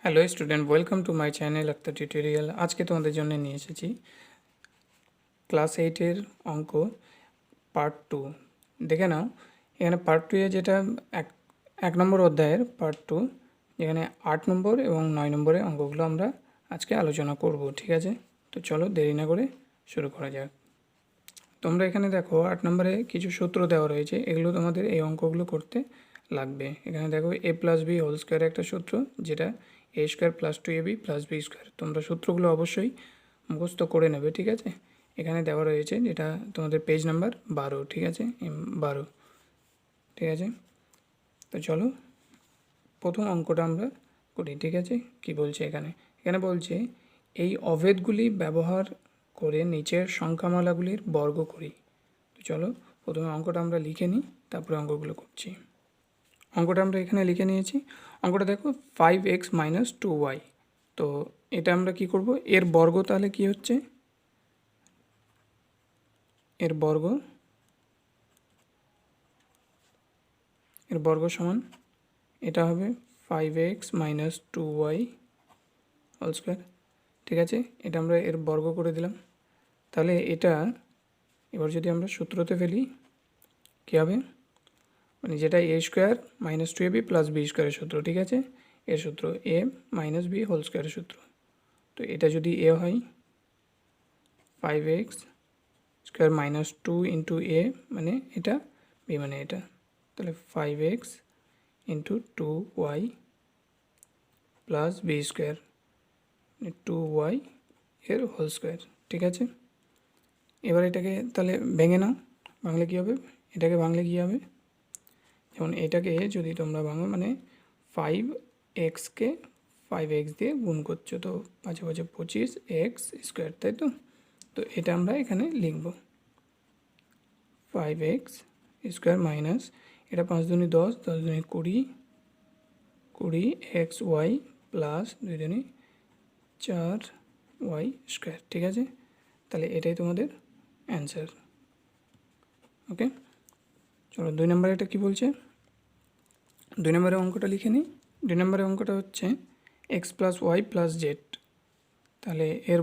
Hello student, welcome to my channel Akhtar tutorial. আজকে তোমাদের জন্য নিয়ে এসেছি ক্লাস 8-এর অঙ্ক পার্ট 2। দেখে নাও, এখানে পার্ট 2-এ যেটা এক এক নম্বর অধ্যায়ের পার্ট 2, যেখানে 8 নম্বর এবং 9 নম্বরের অঙ্কগুলো আমরা আজকে আলোচনা করব। ঠিক আছে, তো চলো দেরি না করে শুরু করা যাক। তোমরা এখানে দেখো 8 নম্বরে কিছু সূত্র দেওয়া রয়েছে, এগুলো তোমাদের এই অঙ্কগুলো করতে লাগবে। এখানে দেখো a+b² একটা সূত্র, যেটা a² + 2ab+b²। তোমরা সূত্রগুলো অবশ্যই মুখস্থ করে নেবে। ঠিক আছে, এখানে দেওয়া রয়েছে, যেটা তোমাদের পেজ নাম্বার 12। ঠিক আছে, 12। ঠিক আছে, তো চলো প্রথম অঙ্কটা আমরা করি। ঠিক আছে, কি বলছে এখানে? এখানে বলছে এই অভেদগুলি ব্যবহার করে নিচের সংখ্যামালাগুলির বর্গ করি। তো চলো প্রথমে অঙ্কটা আমরা লিখে নিই, তারপরে অঙ্কগুলো করছি। অঙ্কটা আমরা এখানে লিখে নিয়েছি। অঙ্কটা দেখো 5x - 2y। তো এটা আমরা কি করব, এর বর্গ তাহলে কি হচ্ছে, এর বর্গ সমান এটা হবে 5x - 2y²। ঠিক আছে, এটা আমরা এর বর্গ করে দিলাম। তাহলে এটা এবার যদি আমরা সূত্রতে ফেলি কী হবে, মানে যেটা a² - 2ab+b² সূত্র। ঠিক আছে, এর সূত্র a - b² সূত্র। তো এটা যদি এ হয় 5x² - 2 × a, মানে এটা, বি মানে এটা, তাহলে 5x × 2y + b², 2y² ঠিক আছে, এবার এটাকে তাহলে ভেঙে নাও। বাংলা কী হবে, এটাকে বাংলা কী হবে, যেমন এটাকে যদি তোমরা ভাঙো, মানে 5xকে 5x দিয়ে গুণ করছো, তো 5 × 5 = 25x², তাই তো। তো এটা আমরা এখানে লিখব 5x² - এটা 5 দুনি 10, 10 দুনি 20, 20xy + 2 দুনি 4y²। ঠিক আছে, তাহলে এটাই তোমাদের অ্যান্সার। ওকে, চলো 2 নম্বরে এটা কী বলছে, 2 নম্বরের অঙ্কটা লিখে নিই। 2 নম্বরের অঙ্কটা হচ্ছে x + y + z। তাহলে এর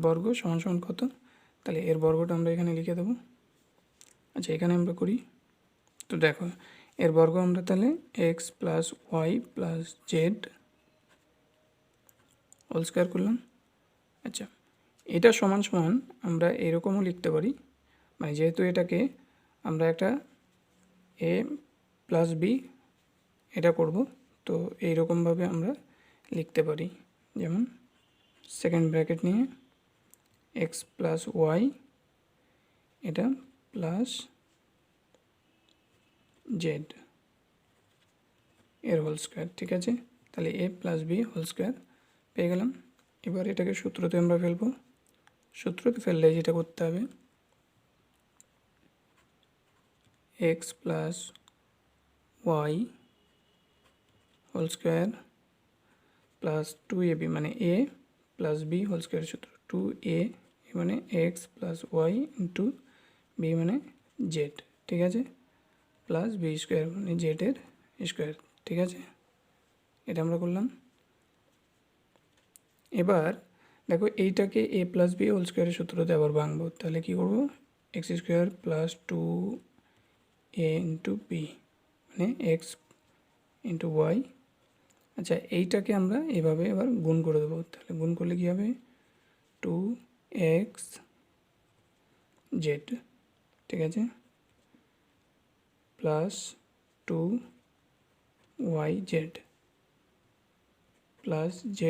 বর্গ সমান সমান কত, তাহলে এর বর্গটা আমরা এখানে লিখে দেবো। আচ্ছা, এখানে আমরা করি, তো দেখো এর বর্গ আমরা তাহলে x + y + z² করলাম। আচ্ছা, এটা সমান সমান আমরা এরকমও লিখতে পারি, মানে যেহেতু এটাকে আমরা একটা a + b এটা করব, তো এইরকমভাবে আমরা লিখতে পারি, যেমন সেকেন্ড ব্র্যাকেট নিয়ে x + y এটা প্লাস z এর হোল²। ঠিক আছে, তাহলে a + b² পেয়ে গেলাম। এবার এটাকে সূত্রতে আমরা ফেলবো। সূত্রতে ফেললে যেটা করতে হবে, x + y² + 2ab, মানে a + b² সূত্র, 2a মানে x + y × b মানে z। ঠিক আছে, প্লাস b² মানে z এর স্কোয়ার। ঠিক আছে, এটা আমরা করলাম। এবার দেখো এইটাকে a + b² সূত্রতে আবার ভাঙবো, তাহলে কি করব, x² + 2a × b মানে x × y। আচ্ছা, এইটাকে আমরা এভাবে এবার গুণ করে দেবো, তাহলে গুণ করলে কী হবে, 2xz। ঠিক আছে, প্লাস 2yz প্লাস z²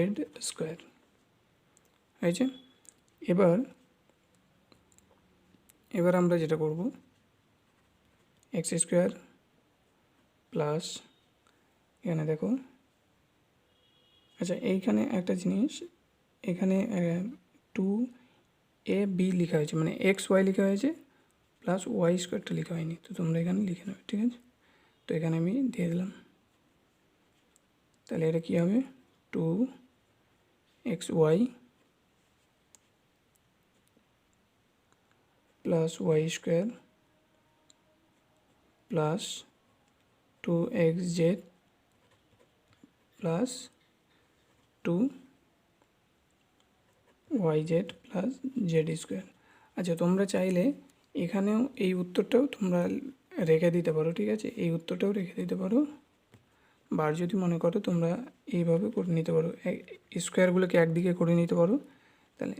হয়েছে। এবার আমরা যেটা করব, x² প্লাস, এখানে দেখো, আচ্ছা এইখানে একটা জিনিস, এখানে 2ab লেখা হয়েছে, মানে xy লেখা হয়েছে, প্লাস y² লেখা হয়নি, তো তোমরা এখানে লিখে নেবে। ঠিক আছে, তো এখানে আমি দিয়ে দিলাম। তাহলে এটা কী হবে, 2xy + y² plus 2xz plus 2yz plus z square. আচ্ছা, তোমরা চাইলে এখানেও এই উত্তরটাও তোমরা রেখে দিতে পারো, ঠিক আছে, এই উত্তরটাও রেখে দিতে পারো। বার যদি মনে করো তোমরা এইভাবে করে নিতে পারো, স্কোয়ারগুলোকে একদিকে করে নিতে পারো। তাহলে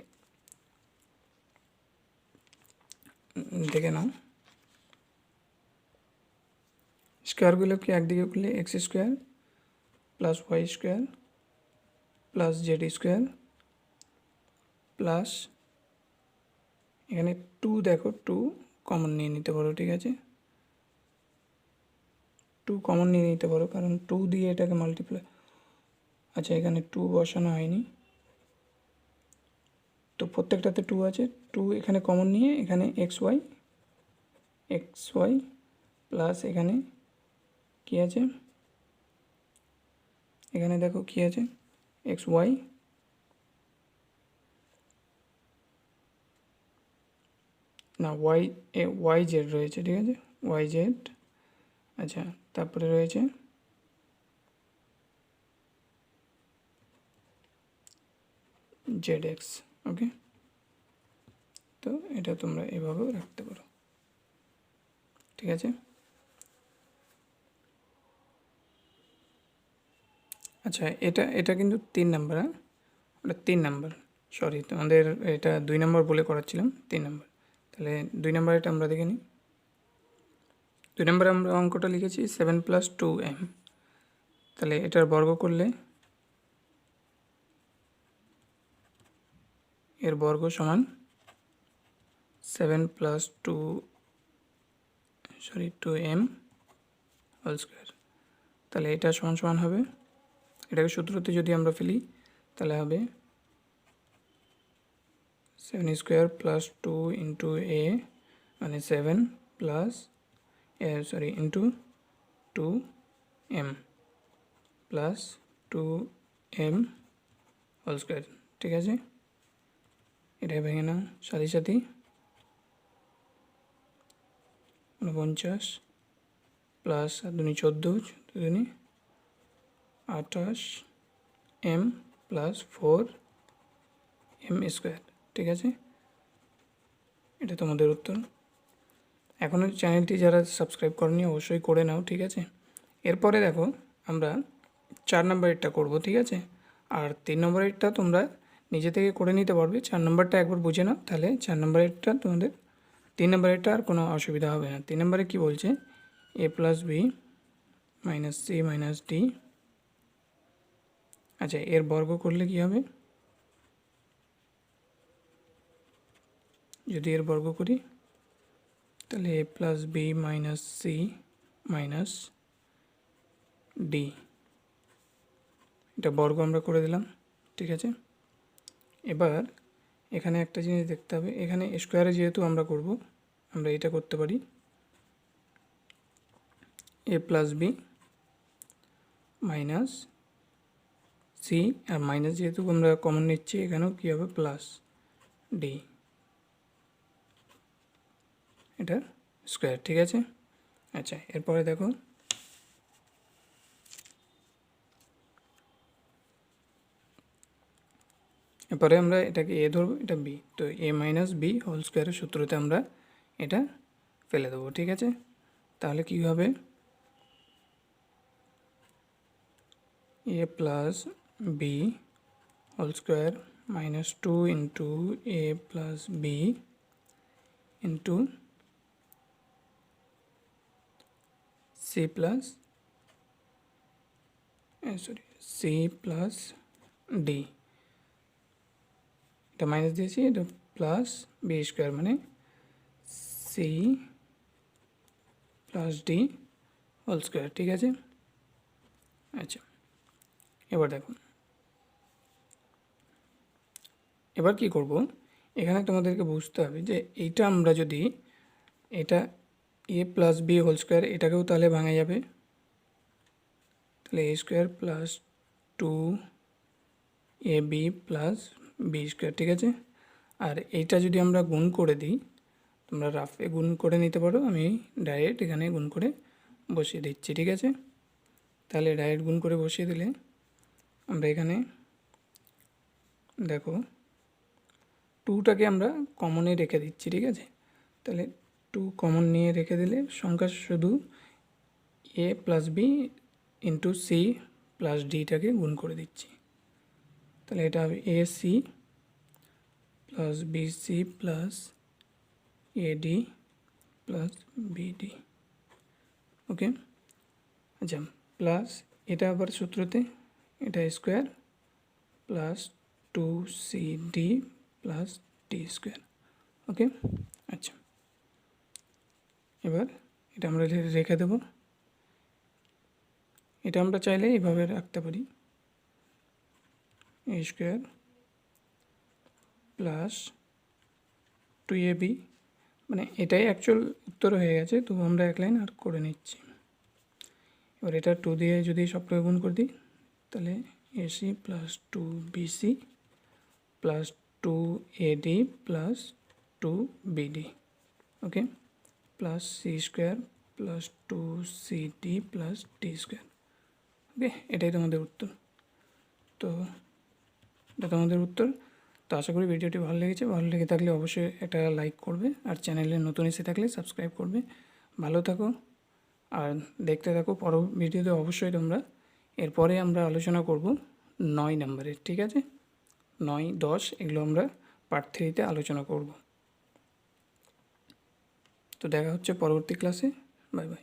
দেখে নাও, স্কোয়ারগুলোকে একদিকে করলে x square plus y square plus z square plus এখানে 2 দেখো 2 কমন নিয়ে নিতে পারো, ঠিক আছে, 2 কমন নিয়ে নিতে পারো কারণ 2 দিয়ে এটাকে মাল্টিপ্লাই, আচ্ছা এখানে 2 বসানো হয়নি তো প্রত্যেকটাতে 2 আছে, 2 এখানে কমন নিয়ে এখানে এক্স ওয়াই প্লাস এখানে কী আছে, এখানে দেখো কী আছে, এক্স ওয়াই না ওয়াই জেড রয়েছে, ঠিক আছে, ওয়াই জেড। আচ্ছা, তারপরে রয়েছে জেড এক্স। ওকে, তো এটা তোমরা এভাবেও রাখতে পারো, ঠিক আছে। আচ্ছা, এটা কিন্তু 3 নাম্বার, হ্যাঁ, ওটা 3 নাম্বার, সরি তোমাদের এটা 2 নাম্বার বলে করাচ্ছিলাম, 3 নাম্বার। তাহলে 2 নাম্বার এটা আমরা দেখে নিই। 2 নাম্বারে আমরা অঙ্কটা লিখেছি 7 + 2m। তাহলে এটার বর্গ করলে এর বর্গ সমান 7 + 2m হোল স্কোয়ার। তাহলে এটা সমান সমান হবে, এটাকে সূত্রতে যদি আমরা ফেলি তাহলে হবে 7 স্কোয়ার প্লাস 2 ইন্টু এ মানে 7 plus into 2m plus 2m whole square, ঠিক আছে। এটা ভেঙে নাও, সাথে সাথে 49 plus 2 14 2 28 m plus 4m square, ঠিক আছে। এটা তোমাদের উত্তর। এখনও চ্যানেলটি যারা সাবস্ক্রাইব করেনি অবশ্যই করে নাও, ঠিক আছে। এরপরে দেখো আমরা 4 নম্বরেরটা করব, ঠিক আছে, আর 3 নম্বরেরটা তোমরা নিজে থেকে করে নিতে পারবে। 4 নম্বরটা একবার বুঝে নাও, তাহলে 4 নম্বরেরটা তোমাদের 3 নম্বরেরটা আর কোনো অসুবিধা হবে না। 3 নম্বরে কী বলছে, a + b - c - d। আচ্ছা, এর বর্গ করলে কী হবে, যদি এর বর্গ করি তাহলে a + b - c - d, এটা বর্গ আমরা করে দিলাম, ঠিক আছে। এবার এখানে একটা জিনিস দেখতে হবে, এখানে স্কোয়ারে যেহেতু আমরা করব, আমরা এটা করতে পারি a + b - c, R minus যেহেতু আমরা কমন নিচ্ছি এখানেও কী হবে প্লাস d, এটা স্কোয়ার, ঠিক আছে। আচ্ছা, এরপরে দেখো এরপরে আমরা এটাকে এ ধরবো, এটা বি, তো a - b হোল স্কোয়ারের সূত্রতে আমরা এটা ফেলে দেবো, ঠিক আছে। তাহলে কী হবে, a + b whole square -2 into a + b into c plus d, এটা মাইনাস দিয়েছি, এটা প্লাস বি স্কোয়ার মানে c plus d whole square, ঠিক আছে। আচ্ছা, এবার দেখো এবার কি করব, এখানে তোমাদেরকে বুঝতে হবে যে এইটা আমরা যদি এটা a + b হোল স্কোয়ার এটাকেও তাহলে ভাঙা যাবে, তাহলে a square plus 2ab plus b square, ঠিক আছে। আর এইটা যদি আমরা গুণ করে দিই, তোমরা রাফে গুণ করে নিতে পারো, আমি ডাইরেক্ট এখানে গুণ করে বসিয়ে দিচ্ছি, ঠিক আছে। তাহলে ডাইরেক্ট গুণ করে বসিয়ে দিলে আমরা এখানে দেখো 2টাকে আমরা কমনে রেখে দিচ্ছি, ঠিক আছে। তাহলে 2 কমন নিয়ে রেখে দিলে সংখ্যা শুধু A plus B into C plus ডিটাকে গুণ করে দিচ্ছি। তাহলে এটা হবে A C plus B C plus A D plus BD. Okay, আচ্ছা, প্লাস এটা আবার সূত্রতে এটা square plus 2CD plus D square. Okay, আচ্ছা, এবার এটা আমরা রেখে দেব। এটা আমরা চাইলে এইভাবে রাখতে পারি, এ স্কোয়ার প্লাস 2AB, মানে এটাই অ্যাকচুয়াল উত্তর হয়ে গেছে, তবু আমরা এক লাইন আর করে নিচ্ছি। এবার এটা 2 দিয়ে যদি সবটাকে গুণ করে দিই তাহলে AC plus 2BC plus 2AD plus 2BD। Okay, plus C square plus 2CD plus D square. Okay, এটাই তোমাদের উত্তর। তো এটা তোমাদের উত্তর। তো আশা করি ভিডিওটি ভালো লেগেছে। ভালো লেগে থাকলে অবশ্যই একটা লাইক করবে, আর চ্যানেলে নতুন এসে থাকলে সাবস্ক্রাইব করবে। ভালো থাকো আর দেখতে থাকো। পরবর্তী ভিডিওতে অবশ্যই তোমরা এরপরে আমরা আলোচনা করব 9 নম্বরের, ঠিক আছে। 9, 10 এগুলো আমরা পার্ট 3-তে আলোচনা করব। তো দেখা হচ্ছে পরবর্তী ক্লাসে। Bye bye.